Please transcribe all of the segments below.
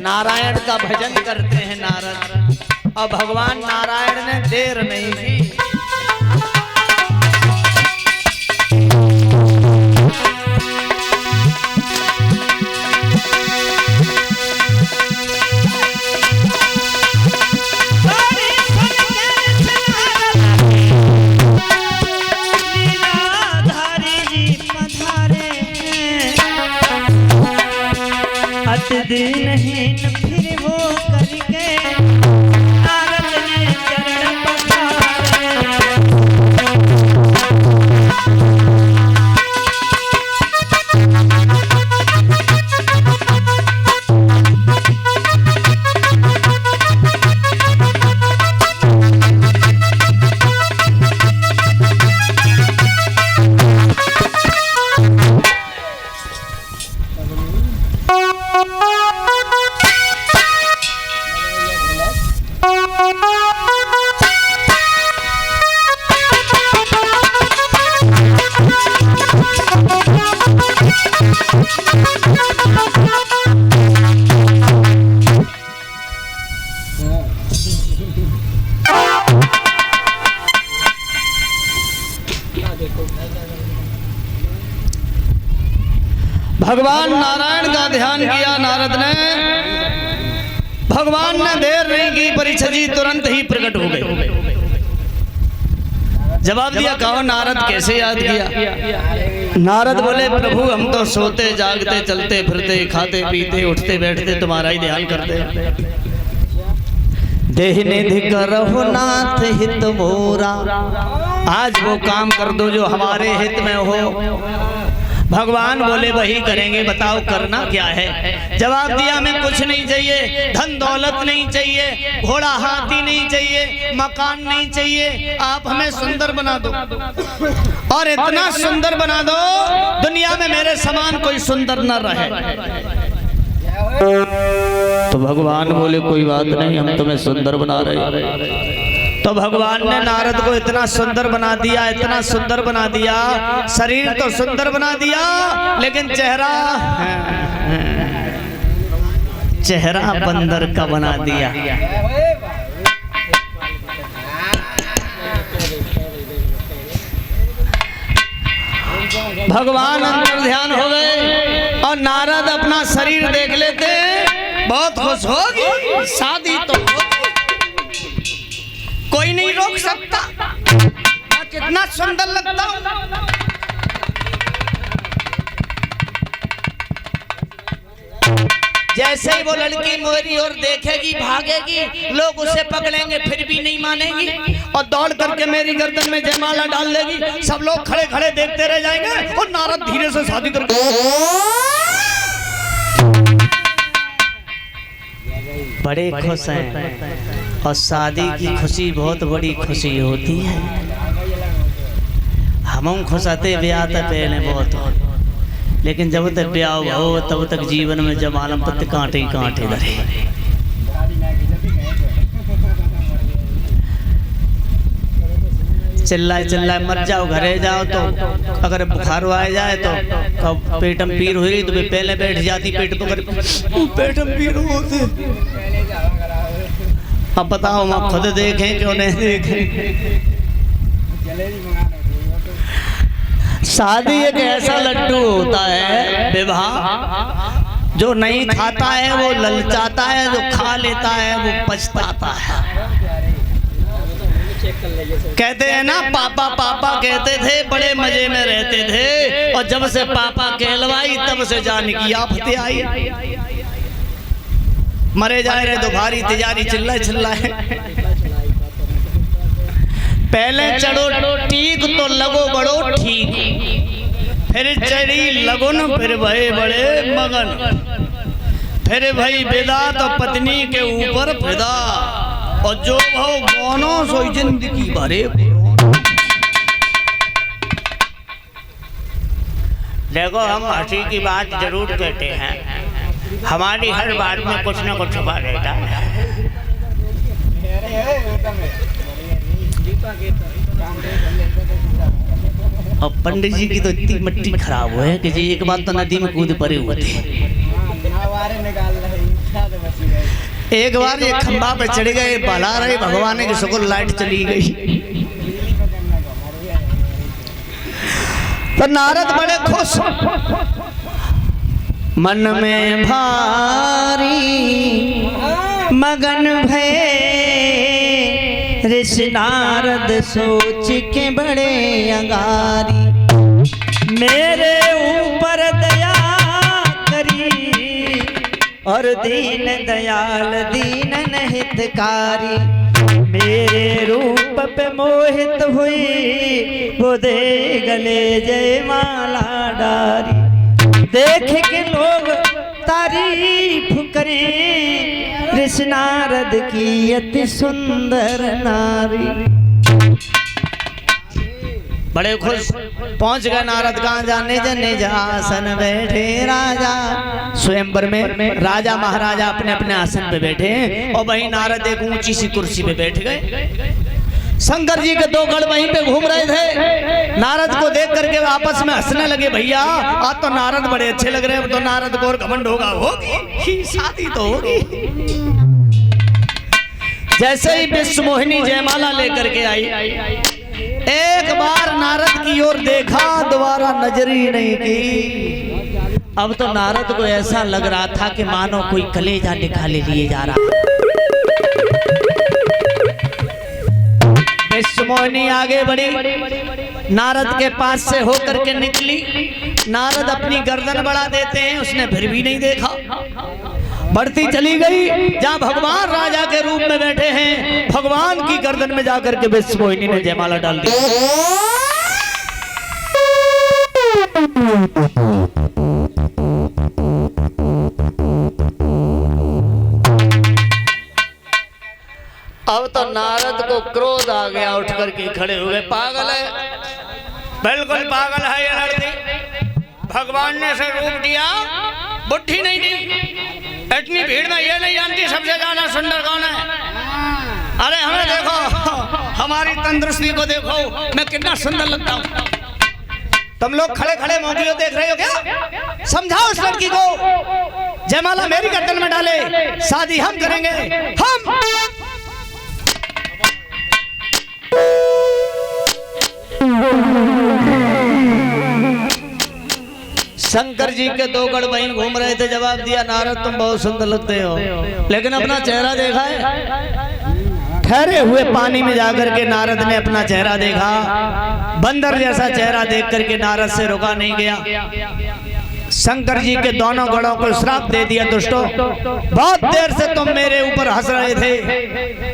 नारायण का भजन करते हैं नारद, और भगवान नारायण ने देर नहीं की। दिनहीन फिर वो करके नारद ने चरण पखारे। भगवान नारायण का ध्यान किया नारद ने। भगवान ने देर नहीं की, परीक्षा जी तुरंत ही प्रकट हो गए। जवाब दिया, कहो नारद कैसे याद किया? नारद बोले, प्रभु हम तो सोते जागते चलते फिरते खाते पीते उठते बैठते तुम्हारा ही ध्यान करते। देह निधि करहु नाथ हित मोरा, आज वो काम कर दो जो हमारे हित में हो। भगवान बोले वही करेंगे, बताओ करना क्या है? जवाब दिया, हमें कुछ नहीं चाहिए, धन दौलत नहीं चाहिए, घोड़ा हाथी नहीं चाहिए, मकान नहीं चाहिए, आप हमें सुंदर बना दो, और इतना सुंदर बना दो दुनिया में मेरे समान कोई सुंदर न रहे। तो भगवान बोले कोई बात नहीं, हम तुम्हें सुंदर बना रहे। तो भगवान ने नारद को इतना सुंदर बना दिया, इतना सुंदर बना दिया, शरीर तो सुंदर बना दिया, लेकिन चेहरा बंदर का बना दिया। भगवान अंतर ध्यान हो गए, और नारद अपना शरीर देख लेते, बहुत खुश होगी, शादी तो कोई नहीं रोक सकता, कितना सुंदर लगता हूं। जैसे ही वो लड़की मोरी और देखेगी भागेगी, लोग उसे पकड़ेंगे फिर भी नहीं मानेगी, और दौड़ करके मेरी गर्दन में जयमाला डाल लेगी। सब लोग खड़े खड़े देखते रह जाएंगे, और नारद धीरे से शादी करके बड़े खुश हैं। और शादी की खुशी बहुत बड़ी खुशी होती है। हम खुश आते ब्याह तक पहले बहुत, लेकिन जब तक ब्याह हो तब तक जीवन में जमालम तक कांटे ही कांटे धरे। चिल्लाए चिल्लाए मर जाओ, घरे जाओ तो अगर बुखार आ जाए तो पेटम पीर हुई तो पहले बैठ जाती, पेट पकड़ पेटम पीर होते। अब बताओ हम खुद देखें क्यों नहीं देखें? शादी एक ऐसा लड्डू होता है, विवाह जो नहीं खाता है वो ललचाता है, जो खा लेता है वो पछताता है। कहते हैं ना, पापा पापा कहते थे, बड़े मजे में रहते थे, और जब से पापा कहलवाई तब से जान की आफतें आई। मरे जाए रे दुभारी तिजारी चिल्लाए चिल्लाए। पहले चढ़ो टीक तो लगो बड़ो ठीक, फिर फिर चढ़ी लगुन फिर भय बड़े मगन, फिर भाई विदा तो पत्नी के ऊपर फिदा, और जो भाव गानों सो जिंदगी भरे। देखो हम हंसी की बात जरूर कहते हैं, हमारी हर बात में कुछ न कुछ छुपा रहता है। और पंडित जी की तो इतनी मिट्टी खराब हुई है कि जी एक बार तो नदी में कूद पड़े हुए थे। एक बार ये खंबा पे चढ़ गए, बला रहे भगवान की शुक्र लाइट चली गई। तो नारद बड़े खुश, मन में भारी मगन भये, ऋषि नारद सोच के बड़े अंगारी, मेरे ऊपर दया करी और दीन दयाल दीन हितकारी, मेरे रूप पे मोहित हुई वो दे गले जय माला डारी, देख के लोग तारीफ करें ऋषि नारद की अति सुंदर नारी। बड़े खुश पहुंच गए नारद, कहाँ जाने जने आसन बैठे राजा, स्वयंवर में राजा महाराजा अपने अपने आसन पे बैठे हैं, और वहीं नारद एक ऊंची सी कुर्सी पे बैठ गए। शंकर जी के दो गढ़ वहीं पे घूम रहे थे, नारद को देख करके आपस में हंसने लगे, भैया आज तो नारद बड़े अच्छे लग रहे हैं, तो नारद को और घमंड होगी शादी तो होगी। जैसे ही विश्व मोहिनी जयमाला लेकर के आई, एक बार नारद की ओर देखा, दोबारा नजर ही नहीं की। अब तो नारद को ऐसा लग रहा था कि मानो कोई कलेजा निकाले लिए जा रहा। विश्वमोहिनी आगे बढ़ी, नारद के पास से होकर के निकली, नारद अपनी गर्दन बढ़ा देते हैं, उसने फिर भी नहीं देखा, बढ़ती चली गई। जहाँ भगवान राजा के रूप में बैठे हैं, भगवान की गर्दन में जाकर के विश्वमोहिनी ने जयमाला डाल दी। अब तो नारद को क्रोध आ गया, उठ करके खड़े हुए, पागल है, बिल्कुल पागल है ये लड़की, भगवान ने से रूप दिया, बुद्धि नहीं दी, इतनी भीड़ में ये नहीं जानती सबसे ज्यादा सुंदर कौन है। अरे हमें देखो, हमारी तंदुरुस्ती को देखो, मैं कितना सुंदर लगता हूँ। तुम लोग खड़े खड़े मौके देख रहे हो क्या? समझाओ उस लड़की को, जयमाला मेरी गर्दन में डाले, शादी हम करेंगे, हम। शंकर जी के दो गढ़ वहीं घूम रहे थे, जवाब दिया, नारद तुम बहुत सुंदर लगते हो, लेकिन अपना चेहरा देखा है? ठहरे हुए पानी में जाकर के नारद ने अपना चेहरा देखा, बंदर जैसा चेहरा देख करके नारद से रुका नहीं गया। शंकर जी के दोनों गढ़ों को श्राप दे दिया, दुष्टों बहुत देर से तुम मेरे ऊपर हंस रहे थे,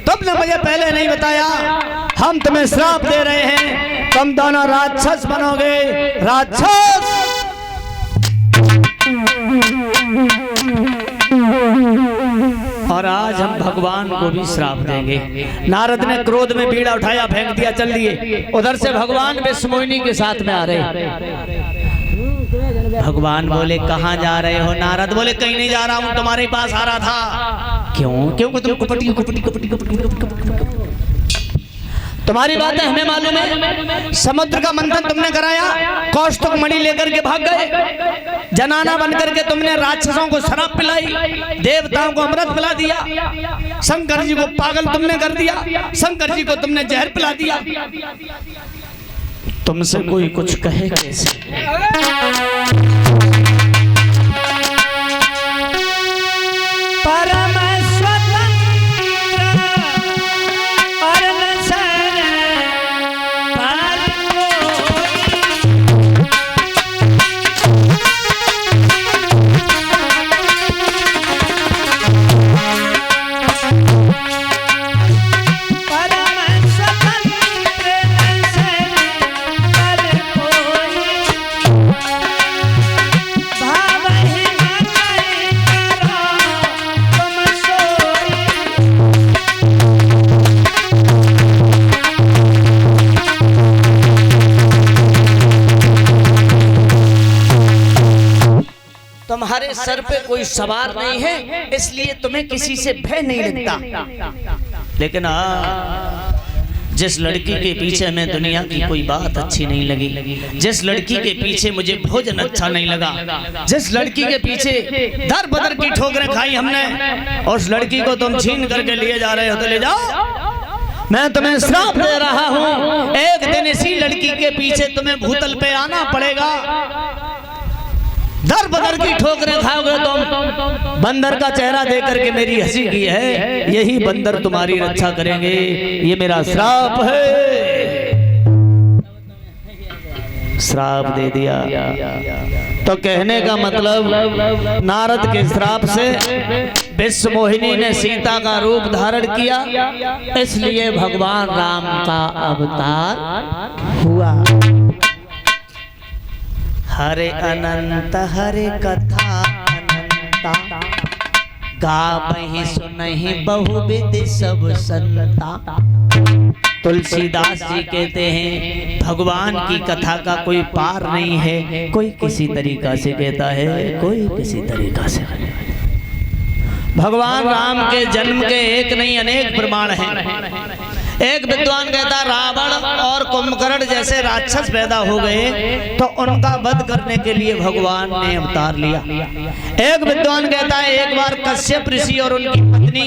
तुमने मुझे पहले नहीं बताया, हम तुम्हें श्राप दे रहे हैं, तुम दोनों राक्षस बनोगे, राक्षस। और आज हम भगवान को भी श्राप देंगे। नारद ने क्रोध में बीड़ा उठाया, फेंक दिया, चल दिए। उधर से भगवान विश्वमोहिनी के साथ में आ रहे। भगवान बोले कहाँ जा रहे हो? नारद बोले कहीं नहीं जा रहा हूँ, तुम्हारे पास आ रहा था। क्यों? क्यों तुम कुपटी कुपटी कुपटी कुपटी, तुम्हारी बात है हमें मालूम है, समुद्र का मंथन तुमने कराया, कौस्तुभ मणि लेकर के भाग गए, जनाना बनकर के तुमने राक्षसों को शराब पिलाई, देवताओं को अमृत पिला दिया, शंकर जी को पागल तुमने कर दिया, शंकर जी को तुमने जहर पिला दिया। तुमसे कोई कुछ कहे कैसे? परम तुम्हारे सर पे कोई सवार नहीं है, इसलिए तुम्हें किसी से भय नहीं लगता। लेकिन जिस लड़की के पीछे हमें दुनिया की कोई बात अच्छी नहीं लगी, जिस लड़की के पीछे मुझे भोजन अच्छा नहीं लगा, जिस लड़की के पीछे दर बदर की ठोकरें खाई हमने, और उस लड़की को तुम छीन करके लिए जा रहे हो, तो ले जाओ। मैं तुम्हें श्राप दे रहा हूं, एक दिन इसी लड़की के पीछे तुम्हें भूतल पे आना पड़ेगा। दर बदर की ठोकरें खाओगे तुम। बंदर का चेहरा देख करके मेरी हंसी की है, यही बंदर तुम्हारी रक्षा करेंगे, ये मेरा श्राप है। श्राप दे दिया। तो कहने का मतलब नारद के श्राप से विश्व मोहिनी ने सीता का रूप धारण किया, इसलिए भगवान राम का अवतार हुआ। हरे अनंत हरे कथा अनंता, गावहि सुनहि बहुविध सब संता। तुलसीदास जी कहते हैं भगवान की कथा का कोई पार नहीं है, कोई किसी तरीका से कहता है, कोई किसी तरीका से। भगवान राम के जन्म के एक नहीं अनेक प्रमाण हैं। एक विद्वान कहता रावण और कुंभकर्ण जैसे राक्षस पैदा हो गए तो उनका वध करने के लिए भगवान ने अवतार लिया। एक विद्वान कहता है एक बार कश्यप ऋषि और उनकी पत्नी